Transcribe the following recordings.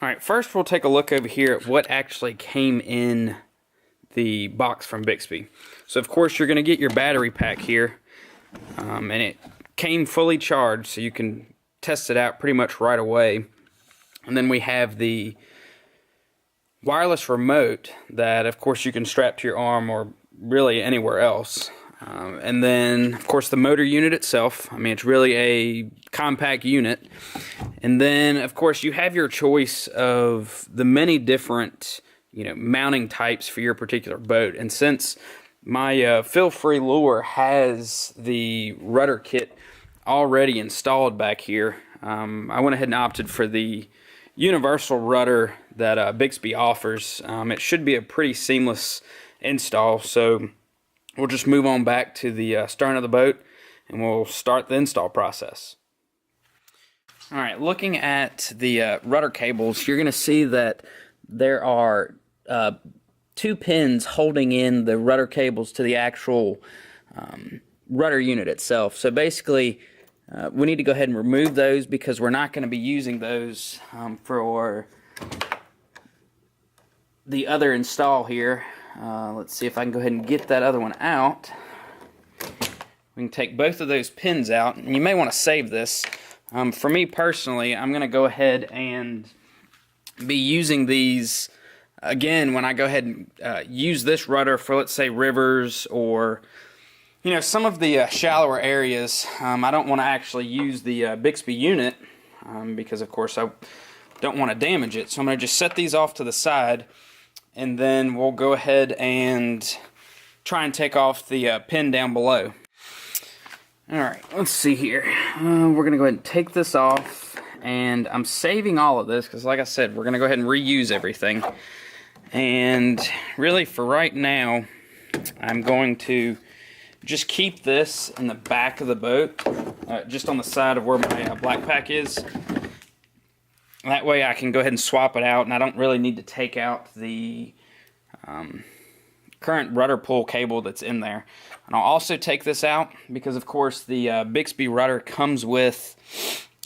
Alright, first we'll take a look over here at what actually came in the box from Bixpy. So of course you're going to get your battery pack here, and it came fully charged, so you can test it out pretty much right away. And then we have the wireless remote that of course you can strap to your arm or really anywhere else. And then of course the motor unit itself. I mean, it's really a compact unit. And then of course you have your choice of the many different mounting types for your particular boat. And since my FeelFree Lure has the rudder kit already installed back here, I went ahead and opted for the Universal Rudder that Bixpy offers. It should be a pretty seamless install, so we'll just move on back to the stern of the boat and we'll start the install process. Alright, looking at the rudder cables, you're going to see that there are 2 pins holding in the rudder cables to the actual rudder unit itself. So basically we need to go ahead and remove those because we're not going to be using those for the other install here. Let's see if I can go ahead and get that other one out. We can take both of those pins out, and you may want to save this. For me personally, I'm going to go ahead and be using these again when I go ahead and use this rudder for, let's say, rivers or some of the shallower areas. I don't want to actually use the Bixpy unit because of course I don't want to damage it. So I'm going to just set these off to the side, and then we'll go ahead and try and take off the pin down below. Alright, let's see here. We're going to go ahead and take this off, and I'm saving all of this because, like I said, we're going to go ahead and reuse everything. And really for right now, I'm going to just keep this in the back of the boat, just on the side of where my black pack is. That way I can go ahead and swap it out, and I don't really need to take out the current rudder pull cable that's in there. And I'll also take this out because of course the Bixpy rudder comes with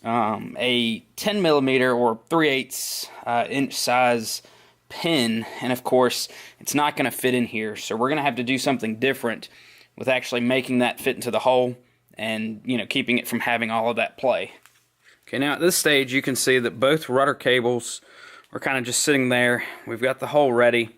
a 10mm or 3/8 inch size pin, and of course it's not going to fit in here, so we're going to have to do something different with actually making that fit into the hole and keeping it from having all of that play. Okay, now at this stage you can see that both rudder cables are kind of just sitting there. We've got the hole ready.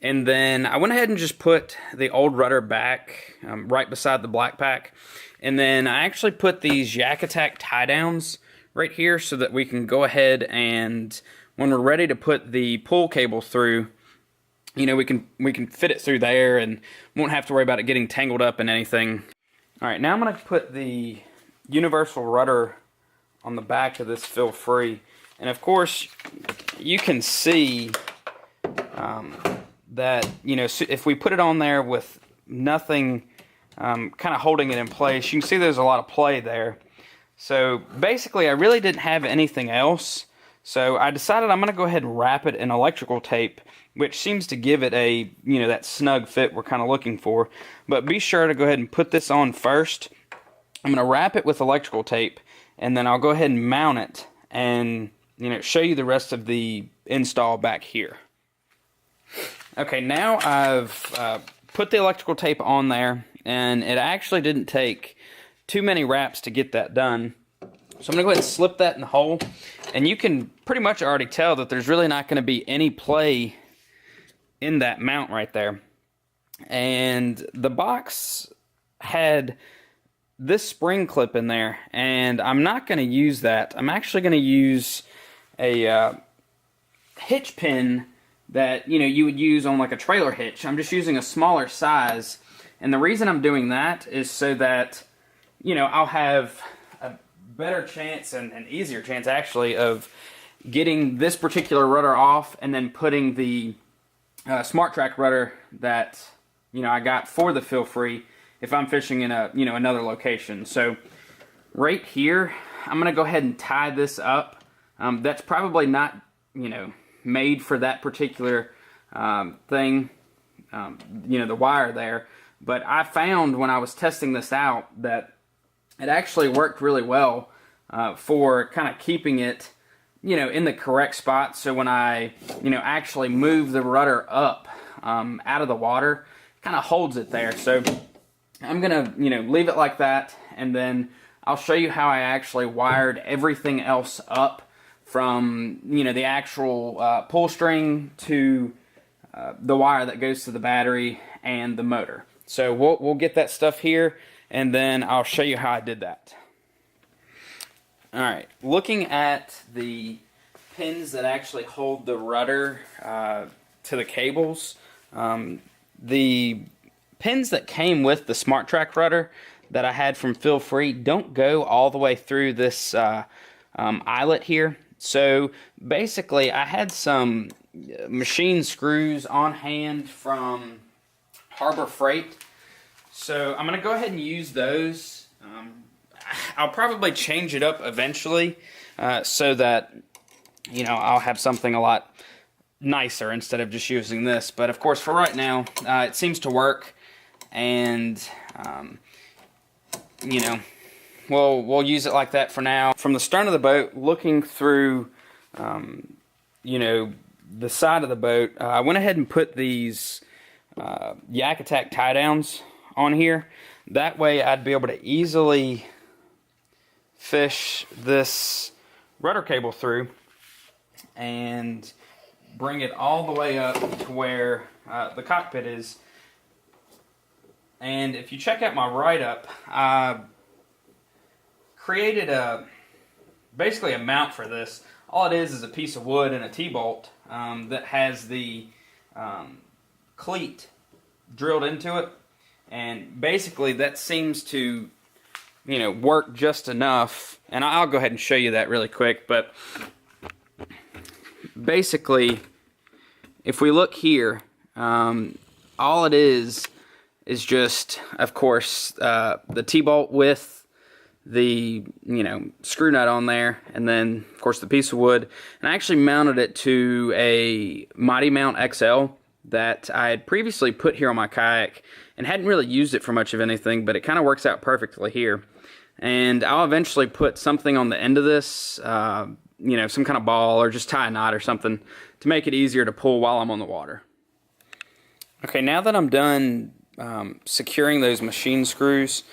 And then I went ahead and just put the old rudder back right beside the black pack. And then I actually put these Yak Attack tie downs right here so that we can go ahead and when we're ready to put the pull cable through, we can fit it through there and won't have to worry about it getting tangled up in anything. Alright, now I'm going to put the Universal Rudder on the back of this FeelFree. And of course, you can see that, if we put it on there with nothing kind of holding it in place, you can see there's a lot of play there. So basically, I really didn't have anything else. So I decided I'm going to go ahead and wrap it in electrical tape, which seems to give it a, that snug fit we're kind of looking for. But be sure to go ahead and put this on first. I'm going to wrap it with electrical tape, and then I'll go ahead and mount it and, show you the rest of the install back here. Okay, now I've put the electrical tape on there, and it actually didn't take too many wraps to get that done. So I'm going to go ahead and slip that in the hole, and you can pretty much already tell that there's really not going to be any play in that mount right there. And the box had this spring clip in there, and I'm not going to use that. I'm actually going to use a hitch pin that you would use on like a trailer hitch. I'm just using a smaller size, and the reason I'm doing that is so that I'll have a better chance and an easier chance actually of getting this particular rudder off and then putting the SmartTrack rudder that I got for the FeelFree if I'm fishing in a another location. So right here I'm gonna go ahead and tie this up. That's probably not made for that particular thing, the wire there, but I found when I was testing this out that it actually worked really well for kind of keeping it in the correct spot. So when I, actually move the rudder up out of the water, it kind of holds it there. So I'm gonna, leave it like that, and then I'll show you how I actually wired everything else up from, the actual pull string to the wire that goes to the battery and the motor. So we'll get that stuff here, and then I'll show you how I did that. Alright, looking at the pins that actually hold the rudder to the cables, the pins that came with the SmartTrack Rudder that I had from FeelFree don't go all the way through this eyelet here. So basically I had some machine screws on hand from Harbor Freight, so I'm going to go ahead and use those. I'll probably change it up eventually so that I'll have something a lot nicer instead of just using this. But of course for right now it seems to work, and we'll use it like that for now. From the stern of the boat, looking through the side of the boat, I went ahead and put these Yak Attack tie downs on here. That way I'd be able to easily fish this rudder cable through and bring it all the way up to where the cockpit is. And if you check out my write-up, I created basically a mount for this. All it is a piece of wood and a T-bolt that has the cleat drilled into it, and basically that seems to work just enough. And I'll go ahead and show you that really quick. But basically, if we look here, all it is just, of course, the T-bolt with the screw nut on there, and then of course the piece of wood. And I actually mounted it to a Mighty Mount XL that I had previously put here on my kayak and hadn't really used it for much of anything, but it kind of works out perfectly here. And I'll eventually put something on the end of this, some kind of ball, or just tie a knot or something to make it easier to pull while I'm on the water. Okay, now that I'm done securing those machine screws,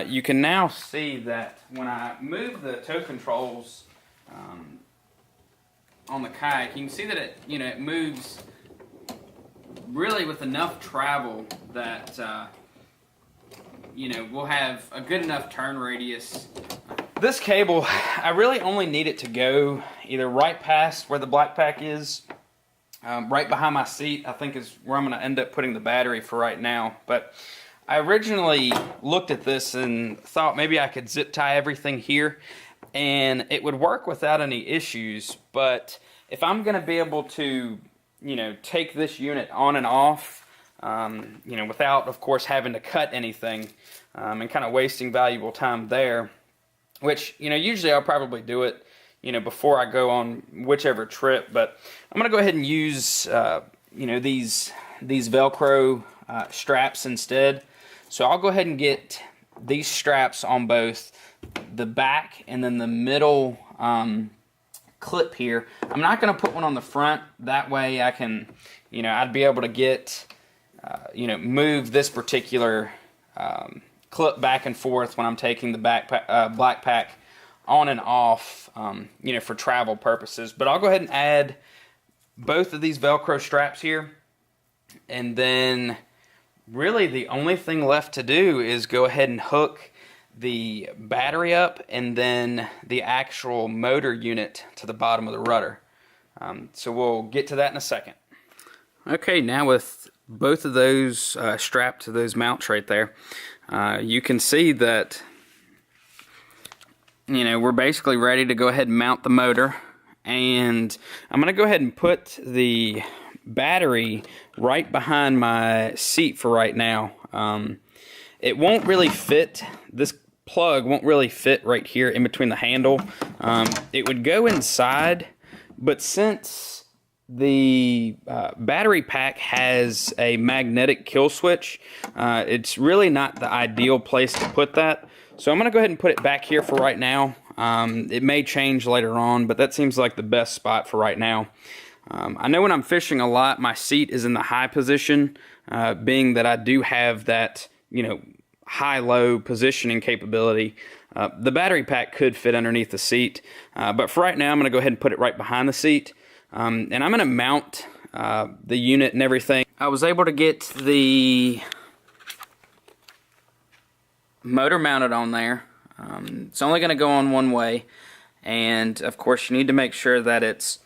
you can now see that when I move the tow controls on the kayak, you can see that it moves really with enough travel that we'll have a good enough turn radius. This cable, I really only need it to go either right past where the black pack is, right behind my seat, I think is where I'm going to end up putting the battery for right now. But I originally looked at this and thought maybe I could zip tie everything here and it would work without any issues. But if I'm going to be able to, take this unit on and off, without, of course, having to cut anything and kind of wasting valuable time there, which, usually I'll probably do it, before I go on whichever trip. But I'm going to go ahead and use, these Velcro straps instead. So I'll go ahead and get these straps on both the back and then the middle clip here. I'm not going to put one on the front. That way I can, I'd be able to get, move this particular clip back and forth when I'm taking the black pack on and off, for travel purposes. But I'll go ahead and add both of these Velcro straps here, and then really the only thing left to do is go ahead and hook the battery up and then the actual motor unit to the bottom of the rudder. So we'll get to that in a second. Okay, now with both of those strapped to those mounts right there, you can see that we're basically ready to go ahead and mount the motor. And I'm going to go ahead and put the battery right behind my seat for right now. It won't really fit, this plug won't really fit right here in between the handle. It would go inside, but since the battery pack has a magnetic kill switch, it's really not the ideal place to put that. So I'm going to go ahead and put it back here for right now. It may change later on, but that seems like the best spot for right now. I know when I'm fishing a lot, my seat is in the high position, being that I do have that, high-low positioning capability. The battery pack could fit underneath the seat, but for right now, I'm going to go ahead and put it right behind the seat, and I'm going to mount the unit and everything. I was able to get the motor mounted on there. It's only going to go on one way, and of course you need to make sure that it's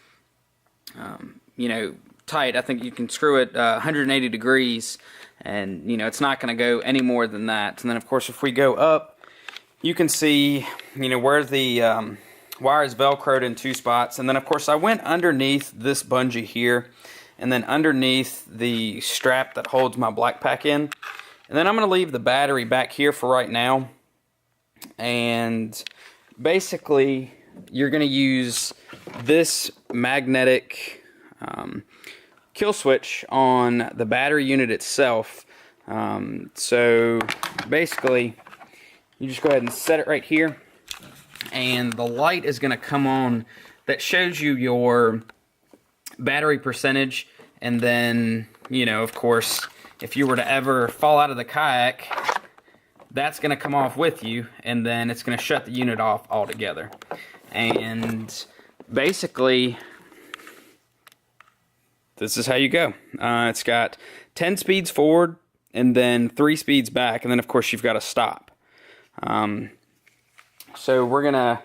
tight. I think you can screw it 180 degrees, and it's not going to go any more than that. And then of course if we go up, you can see where the wire is velcroed in 2 spots. And then of course I went underneath this bungee here, and then underneath the strap that holds my black pack in. And then I'm going to leave the battery back here for right now. And basically you're going to use this magnetic kill switch on the battery unit itself. So basically you just go ahead and set it right here, and the light is going to come on that shows you your battery percentage. And then of course if you were to ever fall out of the kayak, that's going to come off with you, and then it's going to shut the unit off altogether. And basically, this is how you go. It's got 10 speeds forward, and then 3 speeds back, and then of course you've got to stop. So we're going to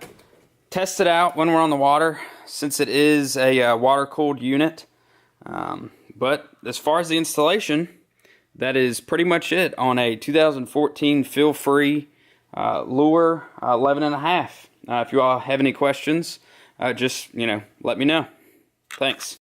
test it out when we're on the water, since it is a water-cooled unit. But as far as the installation, that is pretty much it on a 2014 FeelFree Lure 11.5. If you all have any questions, just let me know. Thanks.